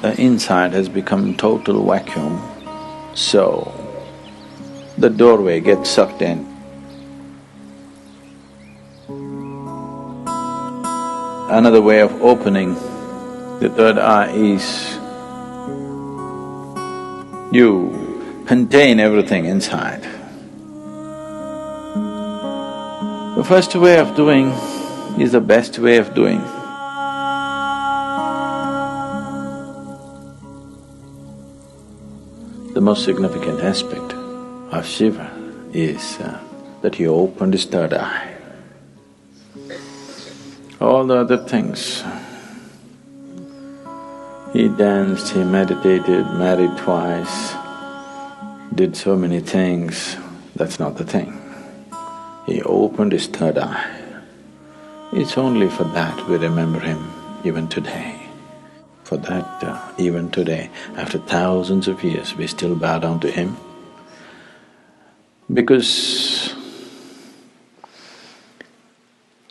The inside has become total vacuum, so the doorway gets sucked in. Another way of opening the third eye is you contain everything inside. The first way of doing is the best way of doing. The most significant aspect of Shiva is that he opened his third eye. All the other things, he danced, he meditated, married twice, did so many things, that's not the thing. He opened his third eye. It's only for that we remember him even today. For that, even today, after thousands of years, we still bow down to him. Because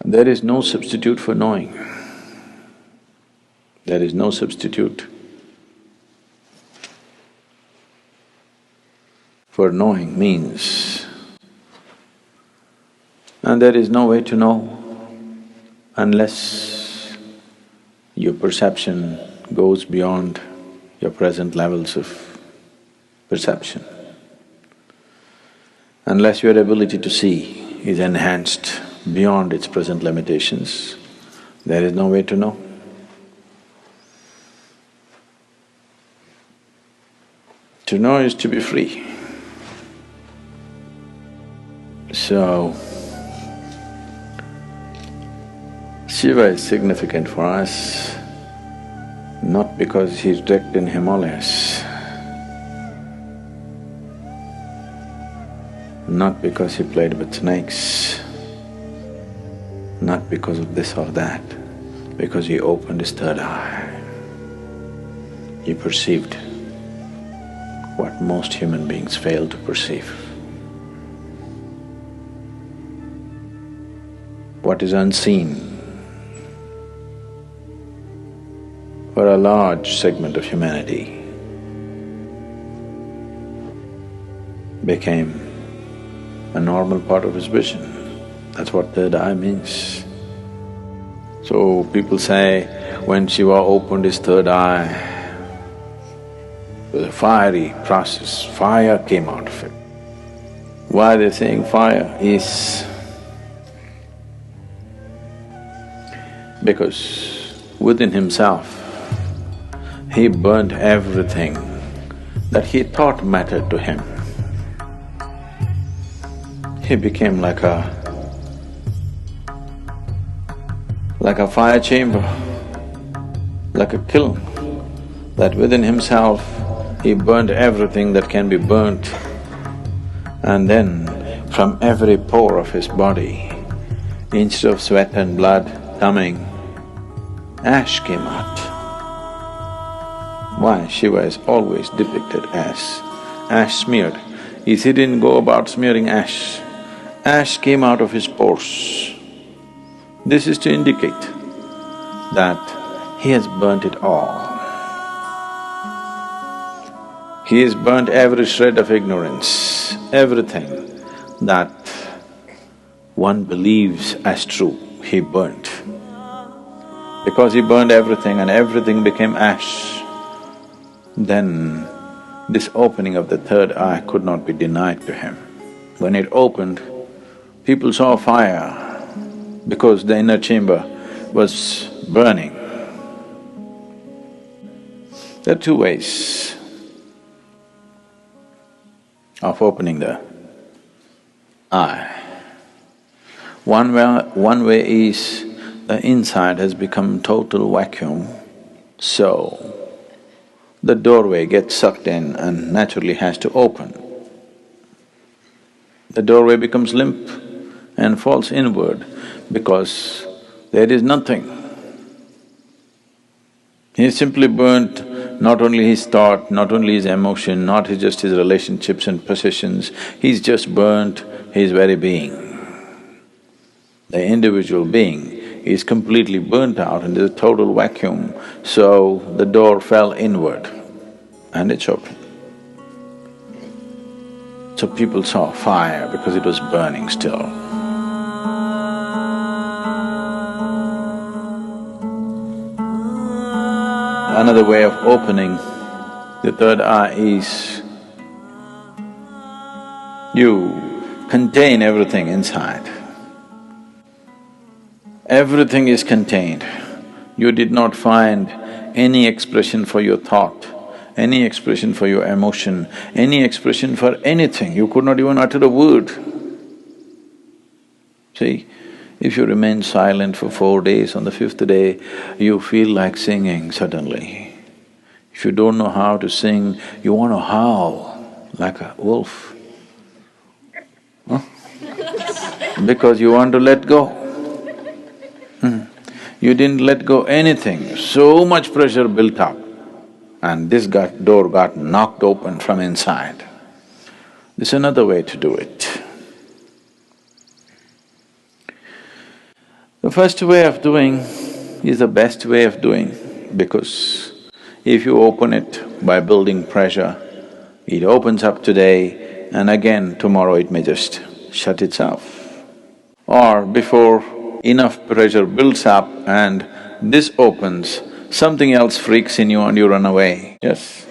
there is no substitute for knowing. There is no substitute for knowing means. And there is no way to know unless your perception goes beyond your present levels of perception. Unless your ability to see is enhanced beyond its present limitations, there is no way to know. To know is to be free. So, Shiva is significant for us not because he's wrecked in Himalayas, not because he played with snakes, not because of this or that, because he opened his third eye. He perceived what most human beings fail to perceive. What is unseen for a large segment of humanity became a normal part of his vision. That's what third eye means. So people say, when Shiva opened his third eye, it was a fiery process, fire came out of it. Why they're saying fire is because within himself, he burnt everything that he thought mattered to him. He became like a fire chamber, like a kiln, that within himself he burnt everything that can be burnt. And then from every pore of his body, instead of sweat and blood coming, ash came out. Why? Shiva is always depicted as ash smeared. He didn't go about smearing ash. Ash came out of his pores. This is to indicate that he has burnt it all. He has burnt every shred of ignorance, everything that one believes as true, he burnt. Because he burned everything and everything became ash, then this opening of the third eye could not be denied to him. When it opened, people saw fire because the inner chamber was burning. There are two ways of opening the eye. One way is the inside has become total vacuum, so the doorway gets sucked in and naturally has to open. The doorway becomes limp and falls inward because there is nothing. He simply burnt not only his thought, not only his emotion, not just his relationships and possessions, he's just burnt his very being. The individual being is completely burnt out and there's a total vacuum, so the door fell inward and it's open. So people saw fire because it was burning still. Another way of opening the third eye is you contain everything inside. Everything is contained. You did not find any expression for your thought, any expression for your emotion, any expression for anything. You could not even utter a word. See, if you remain silent for 4 days, on the 5th day, you feel like singing suddenly. If you don't know how to sing, you want to howl like a wolf. Huh? Because you want to let go. You didn't let go anything, so much pressure built up, and this door got knocked open from inside. This is another way to do it. The first way of doing is the best way of doing, because if you open it by building pressure, it opens up today and again tomorrow it may just shut itself. Or before enough pressure builds up and this opens, something else freaks in you and you run away. Yes.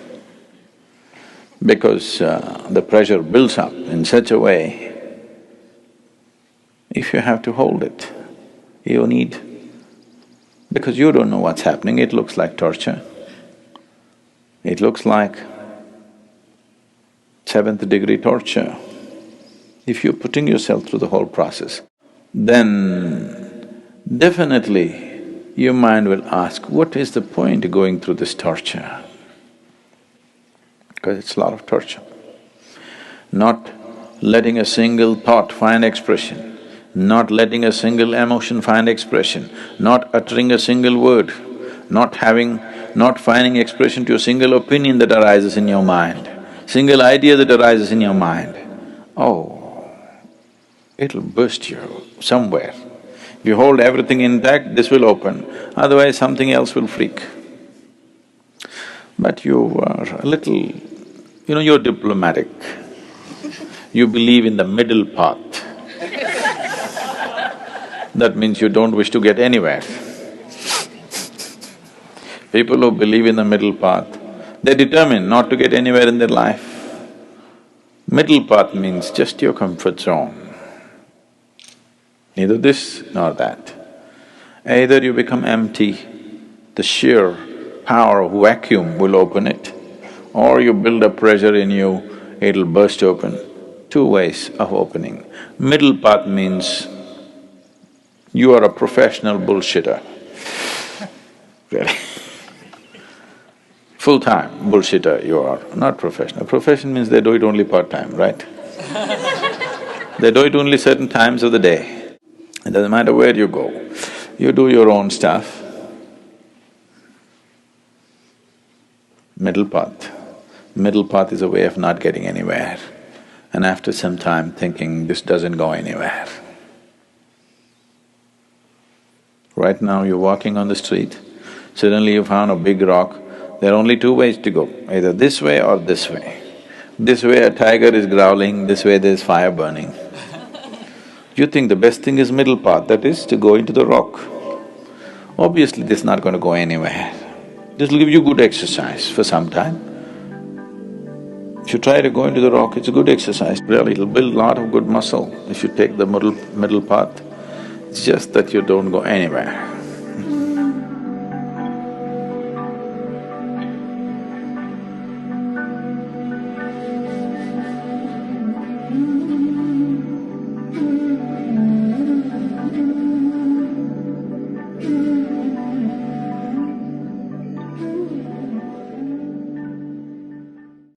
Because the pressure builds up in such a way, if you have to hold it, you need… because you don't know what's happening, it looks like torture. It looks like 7th degree torture. If you're putting yourself through the whole process, then definitely your mind will ask, what is the point of going through this torture? Because it's a lot of torture. Not letting a single thought find expression, not letting a single emotion find expression, not uttering a single word, not finding expression to a single opinion that arises in your mind, single idea that arises in your mind. Oh, it'll burst you somewhere. If you hold everything intact, this will open, otherwise something else will freak. But you are a little… you're diplomatic. You believe in the middle path. That means you don't wish to get anywhere. People who believe in the middle path, they're determined not to get anywhere in their life. Middle path means just your comfort zone. Neither this nor that. Either you become empty, the sheer power of vacuum will open it, or you build up pressure in you, it'll burst open. 2 ways of opening. Middle path means you are a professional bullshitter. Really. Full-time bullshitter you are, not professional. Profession means they do it only part-time, right? They do it only certain times of the day. It doesn't matter where you go, you do your own stuff. Middle path. Middle path is a way of not getting anywhere, and after some time thinking, this doesn't go anywhere. Right now you're walking on the street, suddenly you found a big rock, there are only 2 ways to go, either this way or this way. This way a tiger is growling, this way there's fire burning. You think the best thing is middle path, that is to go into the rock. Obviously this is not going to go anywhere. This will give you good exercise for some time. If you try to go into the rock, it's a good exercise, really, it'll build a lot of good muscle if you take the middle path. It's just that you don't go anywhere.